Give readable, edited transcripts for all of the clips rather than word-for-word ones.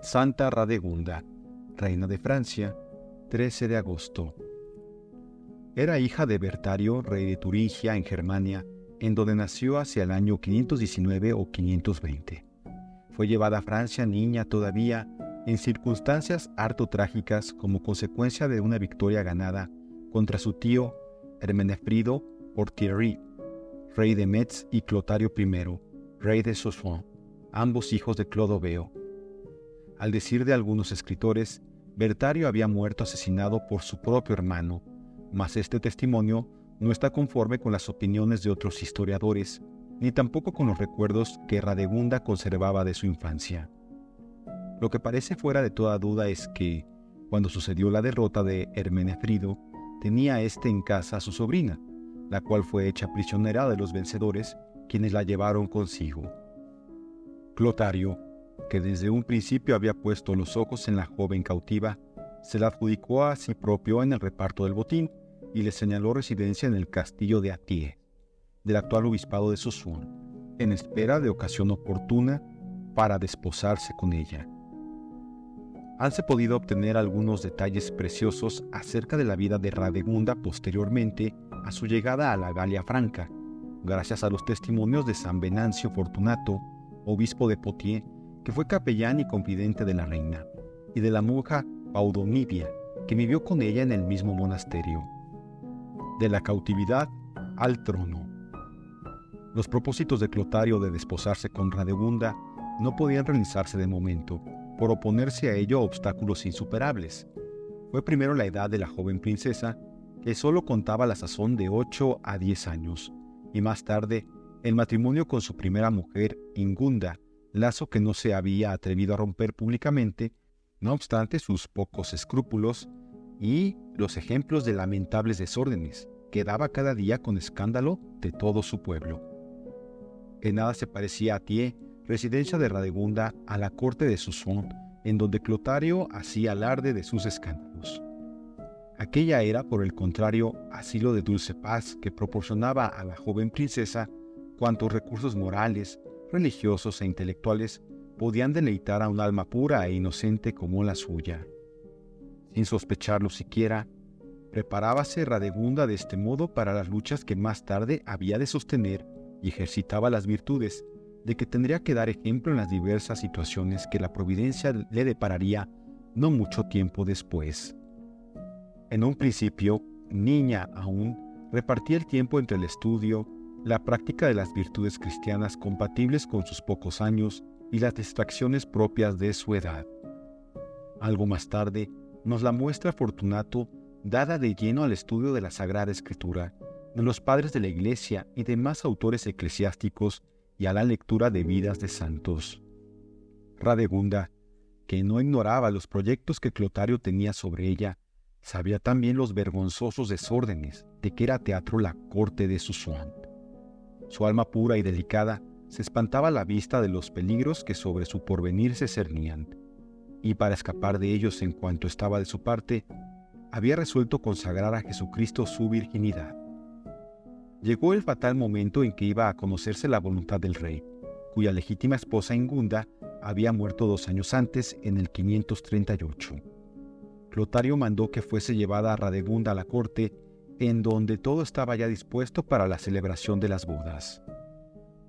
Santa Radegunda, reina de Francia, 13 de agosto. Era hija de Bertario, rey de Turingia en Germania, en donde nació hacia el año 519 o 520. Fue llevada a Francia niña todavía, en circunstancias harto trágicas como consecuencia de una victoria ganada contra su tío Hermenefrido por Thierry, rey de Metz, y Clotario I, rey de Soissons, ambos hijos de Clodoveo. Al decir de algunos escritores, Bertario había muerto asesinado por su propio hermano, mas este testimonio no está conforme con las opiniones de otros historiadores, ni tampoco con los recuerdos que Radegunda conservaba de su infancia. Lo que parece fuera de toda duda es que, cuando sucedió la derrota de Hermenefrido, tenía éste en casa a su sobrina, la cual fue hecha prisionera de los vencedores, quienes la llevaron consigo. Clotario, que desde un principio había puesto los ojos en la joven cautiva, se la adjudicó a sí propio en el reparto del botín y le señaló residencia en el castillo de Athie, del actual obispado de Soissons, en espera de ocasión oportuna para desposarse con ella. Hanse podido obtener algunos detalles preciosos acerca de la vida de Radegunda posteriormente a su llegada a la Galia Franca, gracias a los testimonios de San Venancio Fortunato, obispo de Poitiers, que fue capellán y confidente de la reina, y de la monja Paudonibia, que vivió con ella en el mismo monasterio. De la cautividad al trono. Los propósitos de Clotario de desposarse con Radegunda no podían realizarse de momento, por oponerse a ello obstáculos insuperables. Fue primero la edad de la joven princesa, que solo contaba la sazón de 8 a 10 años, y más tarde el matrimonio con su primera mujer, Ingunda, lazo que no se había atrevido a romper públicamente, no obstante sus pocos escrúpulos y los ejemplos de lamentables desórdenes que daba cada día con escándalo de todo su pueblo. Que nada se parecía a Thiers, residencia de Radegunda, a la corte de Soissons, en donde Clotario hacía alarde de sus escándalos. Aquella era, por el contrario, asilo de dulce paz que proporcionaba a la joven princesa cuantos recursos morales, religiosos e intelectuales podían deleitar a un alma pura e inocente como la suya. Sin sospecharlo siquiera, preparábase Radegunda de este modo para las luchas que más tarde había de sostener y ejercitaba las virtudes de que tendría que dar ejemplo en las diversas situaciones que la providencia le depararía no mucho tiempo después. En un principio, niña aún, repartía el tiempo entre el estudio, la práctica de las virtudes cristianas compatibles con sus pocos años y las distracciones propias de su edad. Algo más tarde, nos la muestra Fortunato, dada de lleno al estudio de la Sagrada Escritura, de los padres de la Iglesia y demás autores eclesiásticos y a la lectura de vidas de santos. Radegunda, que no ignoraba los proyectos que Clotario tenía sobre ella, sabía también los vergonzosos desórdenes de que era teatro la corte de Soissons. Su alma pura y delicada se espantaba a la vista de los peligros que sobre su porvenir se cernían, y para escapar de ellos en cuanto estaba de su parte, había resuelto consagrar a Jesucristo su virginidad. Llegó el fatal momento en que iba a conocerse la voluntad del rey, cuya legítima esposa Ingunda había muerto 2 años antes, en el 538. Clotario mandó que fuese llevada a Radegunda a la corte, en donde todo estaba ya dispuesto para la celebración de las bodas.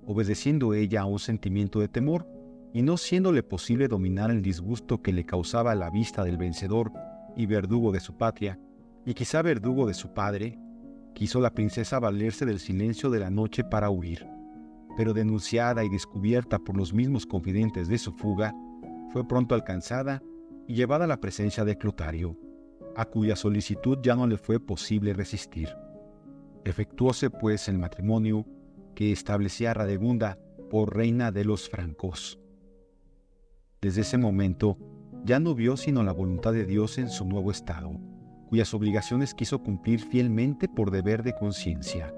Obedeciendo ella a un sentimiento de temor, y no siéndole posible dominar el disgusto que le causaba la vista del vencedor y verdugo de su patria, y quizá verdugo de su padre, quiso la princesa valerse del silencio de la noche para huir, pero denunciada y descubierta por los mismos confidentes de su fuga, fue pronto alcanzada y llevada a la presencia de Clotario, a cuya solicitud ya no le fue posible resistir. Efectuóse pues el matrimonio que establecía a Radegunda por reina de los francos. Desde ese momento ya no vio sino la voluntad de Dios en su nuevo estado, cuyas obligaciones quiso cumplir fielmente por deber de conciencia.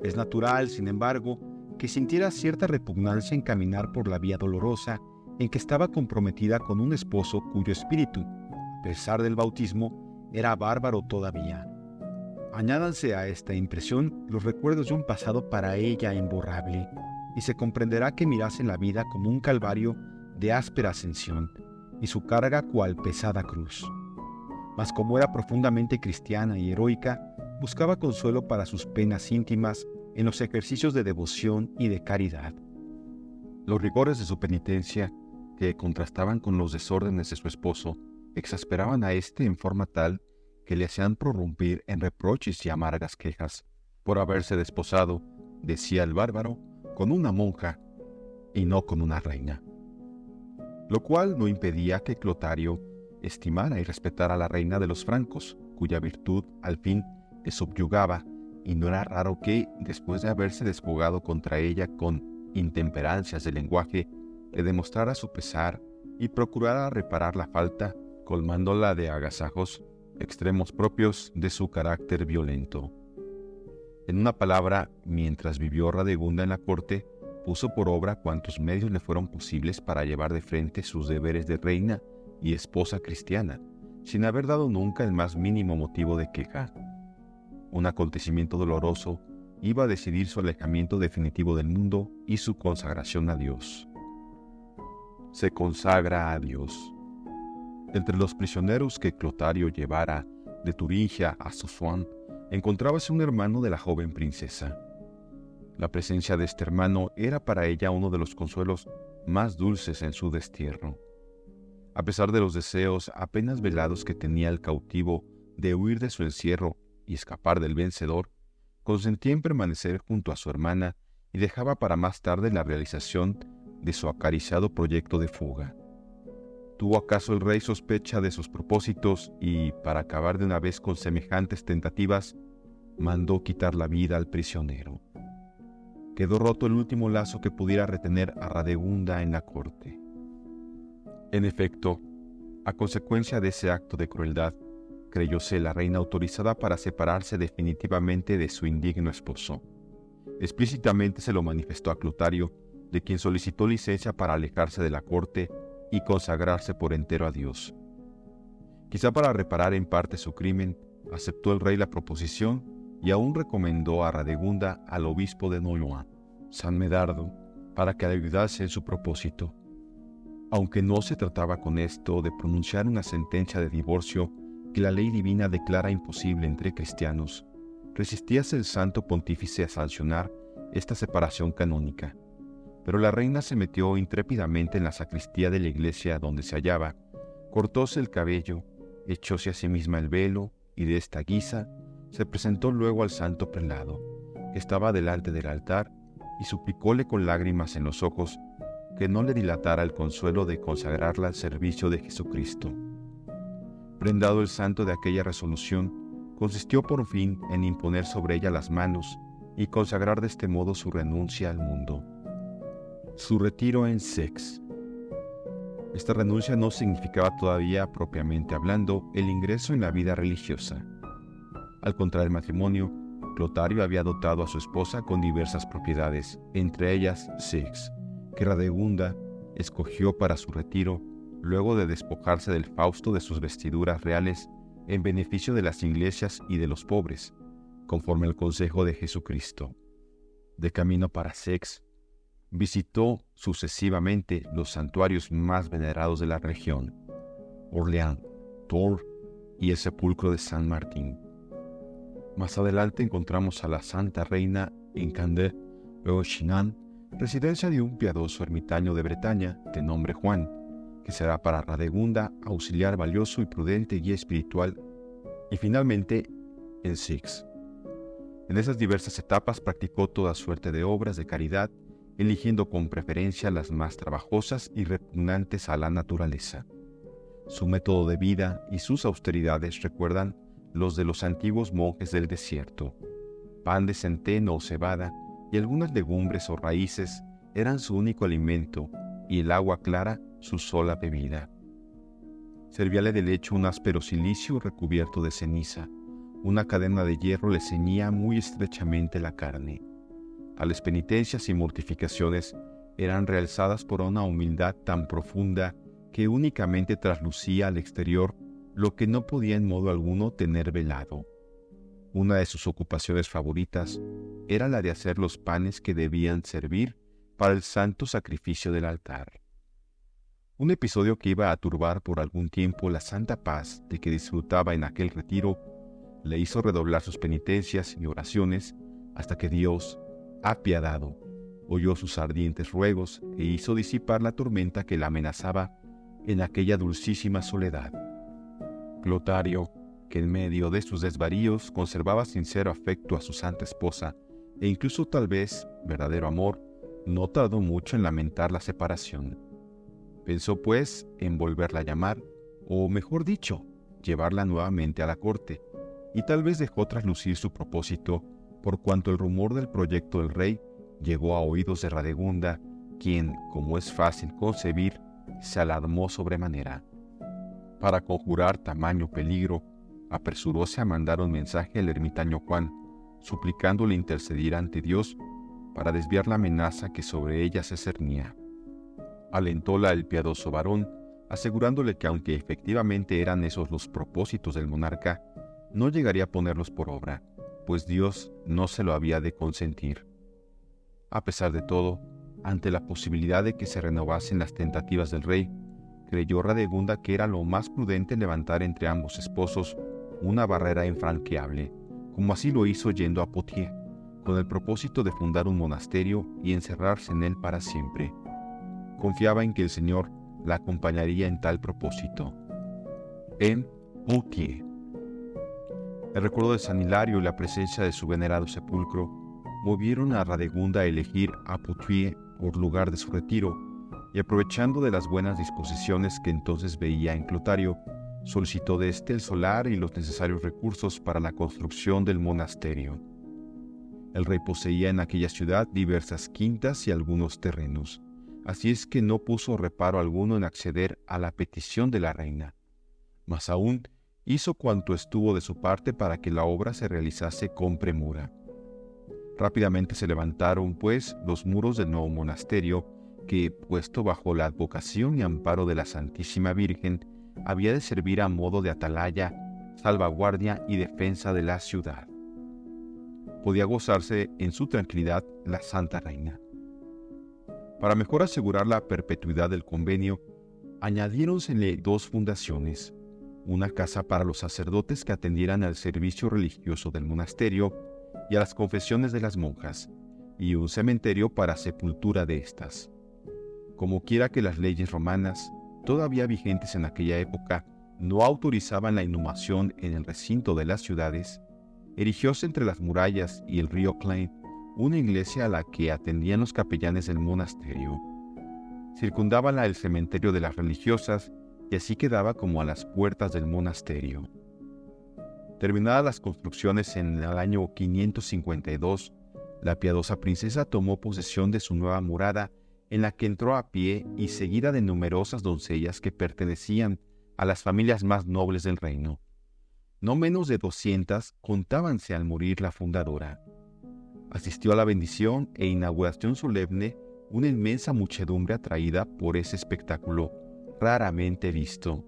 Es natural, sin embargo, que sintiera cierta repugnancia en caminar por la vía dolorosa en que estaba comprometida con un esposo cuyo espíritu, a pesar del bautismo, era bárbaro todavía. Añádanse a esta impresión los recuerdos de un pasado para ella imborrable, y se comprenderá que mirase la vida como un calvario de áspera ascensión, y su carga cual pesada cruz. Mas como era profundamente cristiana y heroica, buscaba consuelo para sus penas íntimas en los ejercicios de devoción y de caridad. Los rigores de su penitencia, que contrastaban con los desórdenes de su esposo, exasperaban a éste en forma tal que le hacían prorrumpir en reproches y amargas quejas por haberse desposado, decía el bárbaro, con una monja y no con una reina. Lo cual no impedía que Clotario estimara y respetara a la reina de los francos, cuya virtud al fin le subyugaba, y no era raro que, después de haberse desbogado contra ella con intemperancias de lenguaje, le demostrara su pesar y procurara reparar la falta, colmándola de agasajos, extremos propios de su carácter violento. En una palabra, mientras vivió Radegunda en la corte, puso por obra cuantos medios le fueron posibles para llevar de frente sus deberes de reina y esposa cristiana, sin haber dado nunca el más mínimo motivo de queja. Un acontecimiento doloroso iba a decidir su alejamiento definitivo del mundo y su consagración a Dios. Se consagra a Dios. Entre los prisioneros que Clotario llevara de Turingia a Soissons, encontrábase un hermano de la joven princesa. La presencia de este hermano era para ella uno de los consuelos más dulces en su destierro. A pesar de los deseos apenas velados que tenía el cautivo de huir de su encierro y escapar del vencedor, consentía en permanecer junto a su hermana y dejaba para más tarde la realización de su acariciado proyecto de fuga. ¿Tuvo acaso el rey sospecha de sus propósitos y, para acabar de una vez con semejantes tentativas, mandó quitar la vida al prisionero? Quedó roto el último lazo que pudiera retener a Radegunda en la corte. En efecto, a consecuencia de ese acto de crueldad, creyóse la reina autorizada para separarse definitivamente de su indigno esposo. Explícitamente se lo manifestó a Clotario, de quien solicitó licencia para alejarse de la corte y consagrarse por entero a Dios. Quizá para reparar en parte su crimen, aceptó el rey la proposición y aún recomendó a Radegunda al obispo de Noloa, San Medardo, para que le ayudase en su propósito. Aunque no se trataba con esto de pronunciar una sentencia de divorcio que la ley divina declara imposible entre cristianos, resistíase el santo pontífice a sancionar esta separación canónica. Pero la reina se metió intrépidamente en la sacristía de la iglesia donde se hallaba, cortóse el cabello, echóse a sí misma el velo y de esta guisa se presentó luego al santo prelado, que estaba delante del altar, y suplicóle con lágrimas en los ojos que no le dilatara el consuelo de consagrarla al servicio de Jesucristo. Prendado el santo de aquella resolución, consistió por fin en imponer sobre ella las manos y consagrar de este modo su renuncia al mundo. Su retiro en Seix. Esta renuncia no significaba todavía, propiamente hablando, el ingreso en la vida religiosa. Al contraer el matrimonio, Clotario había dotado a su esposa con diversas propiedades, entre ellas Seix, que Radegunda escogió para su retiro, luego de despojarse del Fausto de sus vestiduras reales en beneficio de las iglesias y de los pobres, conforme al consejo de Jesucristo. De camino para Seix, visitó sucesivamente los santuarios más venerados de la región, Orleans, Tours y el sepulcro de San Martín. Más adelante encontramos a la Santa Reina en Candé, luego Chinon, residencia de un piadoso ermitaño de Bretaña de nombre Juan, que será para Radegunda auxiliar valioso y prudente guía espiritual, y finalmente en Seix. En esas diversas etapas practicó toda suerte de obras de caridad, eligiendo con preferencia las más trabajosas y repugnantes a la naturaleza. Su método de vida y sus austeridades recuerdan los de los antiguos monjes del desierto. Pan de centeno o cebada y algunas legumbres o raíces eran su único alimento, y el agua clara su sola bebida. Servíale de lecho un áspero cilicio recubierto de ceniza. Una cadena de hierro le ceñía muy estrechamente la carne. Tales penitencias y mortificaciones eran realzadas por una humildad tan profunda que únicamente traslucía al exterior lo que no podía en modo alguno tener velado. Una de sus ocupaciones favoritas era la de hacer los panes que debían servir para el santo sacrificio del altar. Un episodio que iba a turbar por algún tiempo la santa paz de que disfrutaba en aquel retiro, le hizo redoblar sus penitencias y oraciones hasta que Dios, apiadado, oyó sus ardientes ruegos e hizo disipar la tormenta que la amenazaba en aquella dulcísima soledad. Clotario, que en medio de sus desvaríos conservaba sincero afecto a su santa esposa e incluso tal vez verdadero amor, no tardó mucho en lamentar la separación. Pensó pues en volverla a llamar, o mejor dicho, llevarla nuevamente a la corte, y tal vez dejó traslucir su propósito por cuanto el rumor del proyecto del rey llegó a oídos de Radegunda, quien, como es fácil concebir, se alarmó sobremanera. Para conjurar tamaño peligro, apresuróse a mandar un mensaje al ermitaño Juan, suplicándole interceder ante Dios para desviar la amenaza que sobre ella se cernía. Alentóla el piadoso varón, asegurándole que aunque efectivamente eran esos los propósitos del monarca, no llegaría a ponerlos por obra, pues Dios no se lo había de consentir. A pesar de todo, ante la posibilidad de que se renovasen las tentativas del rey, creyó Radegunda que era lo más prudente levantar entre ambos esposos una barrera infranqueable, como así lo hizo yendo a Poitiers, con el propósito de fundar un monasterio y encerrarse en él para siempre. Confiaba en que el Señor la acompañaría en tal propósito. En Poitiers. El recuerdo de San Hilario y la presencia de su venerado sepulcro movieron a Radegunda a elegir a Poitiers por lugar de su retiro, y aprovechando de las buenas disposiciones que entonces veía en Clotario, solicitó de éste el solar y los necesarios recursos para la construcción del monasterio. El rey poseía en aquella ciudad diversas quintas y algunos terrenos, así es que no puso reparo alguno en acceder a la petición de la reina. Mas aún hizo cuanto estuvo de su parte para que la obra se realizase con premura. Rápidamente se levantaron, pues, los muros del nuevo monasterio, que, puesto bajo la advocación y amparo de la Santísima Virgen, había de servir a modo de atalaya, salvaguardia y defensa de la ciudad. Podía gozarse en su tranquilidad la Santa Reina. Para mejor asegurar la perpetuidad del convenio, añadiéronsele 2 fundaciones, una casa para los sacerdotes que atendieran al servicio religioso del monasterio y a las confesiones de las monjas, y un cementerio para sepultura de éstas. Como quiera que las leyes romanas, todavía vigentes en aquella época, no autorizaban la inhumación en el recinto de las ciudades, erigióse entre las murallas y el río Clain una iglesia a la que atendían los capellanes del monasterio. Circundábala el cementerio de las religiosas y así quedaba como a las puertas del monasterio. Terminadas las construcciones en el año 552, la piadosa princesa tomó posesión de su nueva morada, en la que entró a pie y seguida de numerosas doncellas que pertenecían a las familias más nobles del reino. No menos de 200 contábanse al morir la fundadora. Asistió a la bendición e inauguración solemne una inmensa muchedumbre atraída por ese espectáculo raramente visto.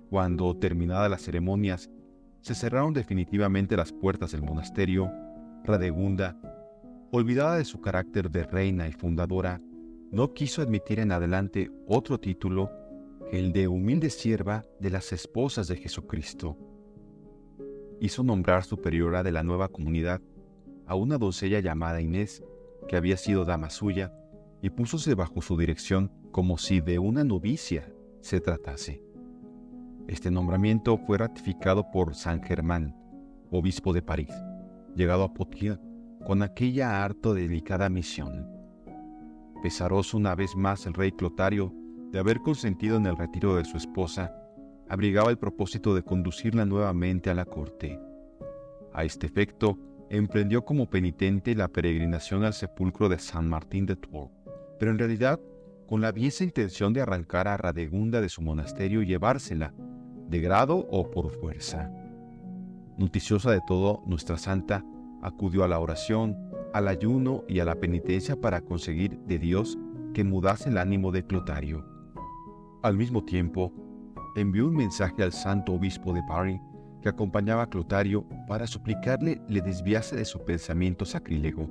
Cuando, terminadas las ceremonias, se cerraron definitivamente las puertas del monasterio, Radegunda, olvidada de su carácter de reina y fundadora, no quiso admitir en adelante otro título que el de humilde sierva de las esposas de Jesucristo. Hizo nombrar superiora de la nueva comunidad a una doncella llamada Inés, que había sido dama suya, y púsose bajo su dirección como si de una novicia se tratase. Este nombramiento fue ratificado por San Germán, obispo de París, llegado a Poitiers con aquella harto delicada misión. Pesaroso una vez más el rey Clotario de haber consentido en el retiro de su esposa, abrigaba el propósito de conducirla nuevamente a la corte. A este efecto, emprendió como penitente la peregrinación al sepulcro de San Martín de Tours, pero en realidad con la aviesa intención de arrancar a Radegunda de su monasterio y llevársela, de grado o por fuerza. Noticiosa de todo, nuestra santa acudió a la oración, al ayuno y a la penitencia para conseguir de Dios que mudase el ánimo de Clotario. Al mismo tiempo, envió un mensaje al santo obispo de París que acompañaba a Clotario para suplicarle le desviase de su pensamiento sacrílego.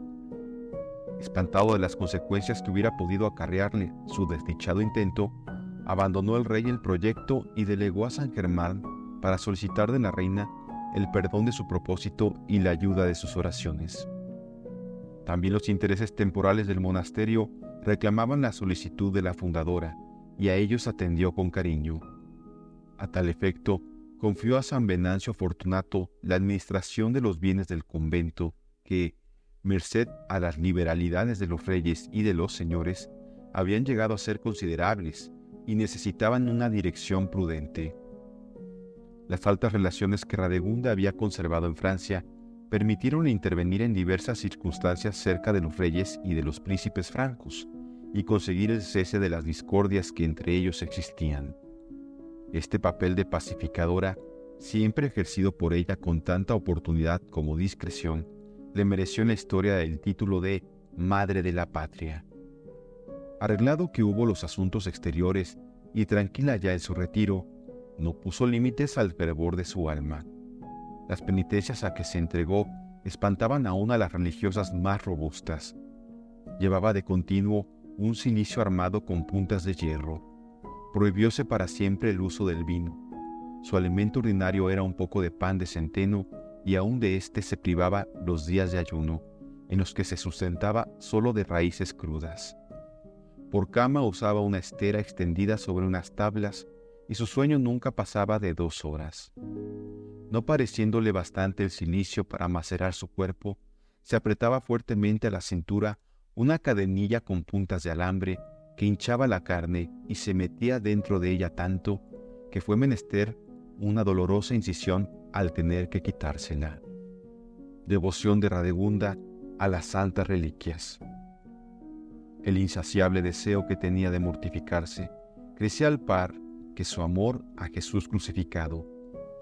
Espantado de las consecuencias que hubiera podido acarrearle su desdichado intento, abandonó el rey el proyecto y delegó a San Germán para solicitar de la reina el perdón de su propósito y la ayuda de sus oraciones. También los intereses temporales del monasterio reclamaban la solicitud de la fundadora, y a ellos atendió con cariño. A tal efecto, confió a San Venancio Fortunato la administración de los bienes del convento que, merced a las liberalidades de los reyes y de los señores, habían llegado a ser considerables y necesitaban una dirección prudente. Las altas relaciones que Radegunda había conservado en Francia permitieron intervenir en diversas circunstancias cerca de los reyes y de los príncipes francos y conseguir el cese de las discordias que entre ellos existían. Este papel de pacificadora, siempre ejercido por ella con tanta oportunidad como discreción, le mereció en la historia el título de Madre de la Patria. Arreglado que hubo los asuntos exteriores y tranquila ya en su retiro, no puso límites al fervor de su alma. Las penitencias a que se entregó espantaban aún a las religiosas más robustas. Llevaba de continuo un cilicio armado con puntas de hierro. Prohibióse para siempre el uso del vino. Su alimento ordinario era un poco de pan de centeno y aún de éste se privaba los días de ayuno, en los que se sustentaba solo de raíces crudas. Por cama usaba una estera extendida sobre unas tablas y su sueño nunca pasaba de 2 horas. No pareciéndole bastante el cilicio para macerar su cuerpo, se apretaba fuertemente a la cintura una cadenilla con puntas de alambre que hinchaba la carne y se metía dentro de ella tanto que fue menester una dolorosa incisión al tener que quitársela. Devoción de Radegunda a las santas reliquias. El insaciable deseo que tenía de mortificarse crecía al par que su amor a Jesús crucificado,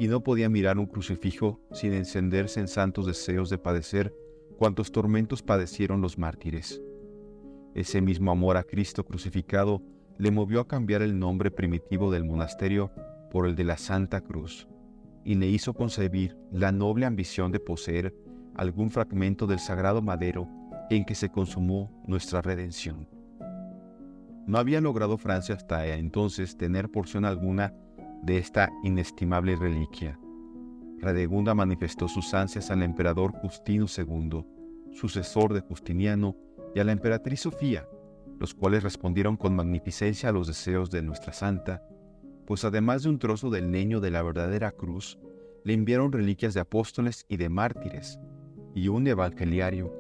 y no podía mirar un crucifijo sin encenderse en santos deseos de padecer cuantos tormentos padecieron los mártires. Ese mismo amor a Cristo crucificado le movió a cambiar el nombre primitivo del monasterio por el de la Santa Cruz, y le hizo concebir la noble ambición de poseer algún fragmento del sagrado madero en que se consumó nuestra redención. No había logrado Francia hasta entonces tener porción alguna de esta inestimable reliquia. Radegunda manifestó sus ansias al emperador Justino II, sucesor de Justiniano, y a la emperatriz Sofía, los cuales respondieron con magnificencia a los deseos de nuestra santa, pues además de un trozo del leño de la verdadera cruz, le enviaron reliquias de apóstoles y de mártires, y un evangeliario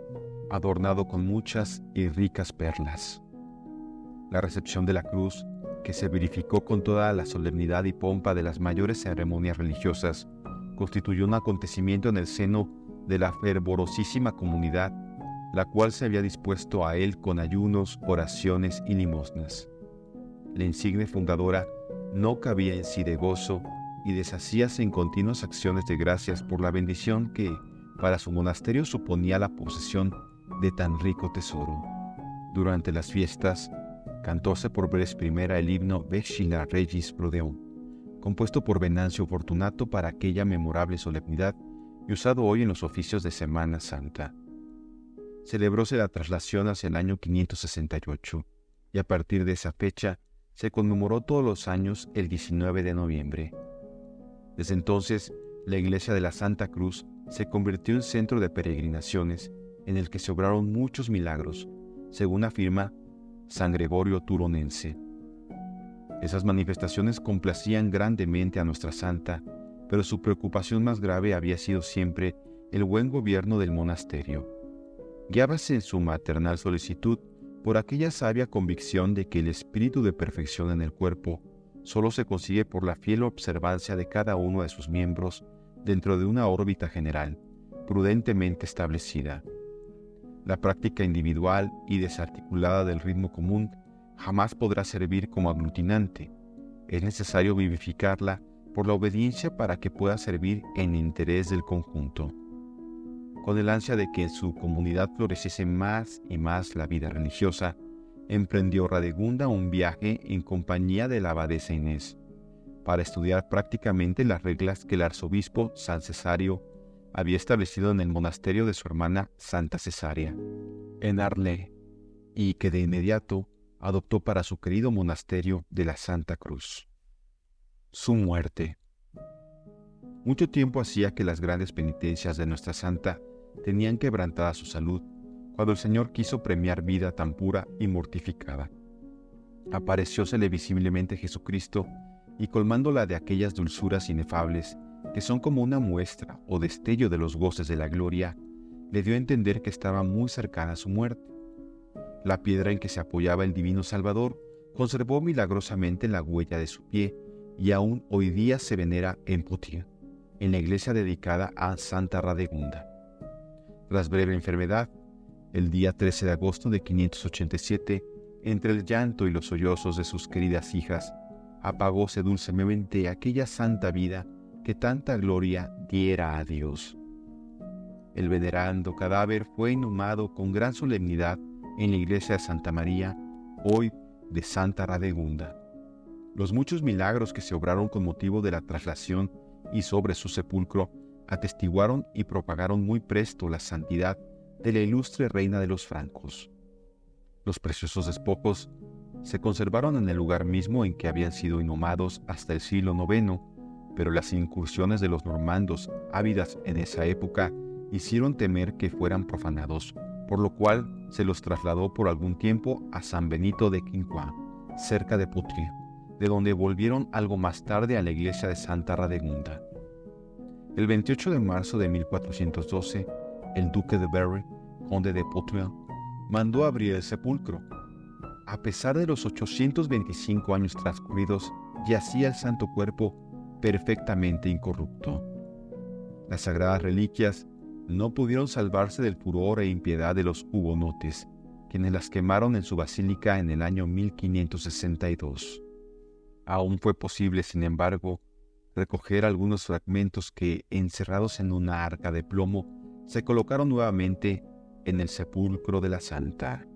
adornado con muchas y ricas perlas. La recepción de la cruz, que se verificó con toda la solemnidad y pompa de las mayores ceremonias religiosas, constituyó un acontecimiento en el seno de la fervorosísima comunidad, la cual se había dispuesto a él con ayunos, oraciones y limosnas. La insigne fundadora no cabía en sí de gozo y deshacíase en continuas acciones de gracias por la bendición que, para su monasterio, suponía la posesión de tan rico tesoro. Durante las fiestas, cantóse por vez primera el himno Vexila Regis Prodeum, compuesto por Venancio Fortunato para aquella memorable solemnidad y usado hoy en los oficios de Semana Santa. Celebróse la traslación hacia el año 568, y a partir de esa fecha se conmemoró todos los años el 19 de noviembre. Desde entonces, la iglesia de la Santa Cruz se convirtió en centro de peregrinaciones en el que se obraron muchos milagros, según afirma San Gregorio Turonense. Esas manifestaciones complacían grandemente a nuestra santa, pero su preocupación más grave había sido siempre el buen gobierno del monasterio. Guiábase en su maternal solicitud por aquella sabia convicción de que el espíritu de perfección en el cuerpo solo se consigue por la fiel observancia de cada uno de sus miembros dentro de una órbita general, prudentemente establecida. La práctica individual y desarticulada del ritmo común jamás podrá servir como aglutinante. Es necesario vivificarla por la obediencia para que pueda servir en interés del conjunto. Con el ansia de que en su comunidad floreciese más y más la vida religiosa, emprendió Radegunda un viaje en compañía de la abadesa Inés, para estudiar prácticamente las reglas que el arzobispo San Cesario había establecido en el monasterio de su hermana Santa Cesárea, en Arles, y que de inmediato adoptó para su querido monasterio de la Santa Cruz. Su muerte. Mucho tiempo hacía que las grandes penitencias de nuestra santa tenían quebrantada su salud, cuando el Señor quiso premiar vida tan pura y mortificada. Apareciósele visiblemente Jesucristo y colmándola de aquellas dulzuras inefables que son como una muestra o destello de los goces de la gloria, le dio a entender que estaba muy cercana a su muerte. La piedra en que se apoyaba el divino Salvador conservó milagrosamente la huella de su pie y aún hoy día se venera en Poitiers, en la iglesia dedicada a Santa Radegunda. Tras breve enfermedad, el día 13 de agosto de 587, entre el llanto y los sollozos de sus queridas hijas, apagóse dulcemente aquella santa vida que tanta gloria diera a Dios. El venerando cadáver fue inhumado con gran solemnidad en la iglesia de Santa María, hoy de Santa Radegunda. Los muchos milagros que se obraron con motivo de la traslación y sobre su sepulcro atestiguaron y propagaron muy presto la santidad de la ilustre reina de los francos. Los preciosos despojos se conservaron en el lugar mismo en que habían sido inhumados hasta el siglo IX, pero las incursiones de los normandos, ávidas en esa época, hicieron temer que fueran profanados, por lo cual se los trasladó por algún tiempo a San Benito de Quincoa, cerca de Poitiers, de donde volvieron algo más tarde a la iglesia de Santa Radegunda. El 28 de marzo de 1412, el duque de Berry, conde de Poitiers, mandó abrir el sepulcro. A pesar de los 825 años transcurridos, yacía el santo cuerpo perfectamente incorrupto. Las sagradas reliquias no pudieron salvarse del furor e impiedad de los hugonotes, quienes las quemaron en su basílica en el año 1562. Aún fue posible, sin embargo, recoger algunos fragmentos que, encerrados en una arca de plomo, se colocaron nuevamente en el sepulcro de la santa.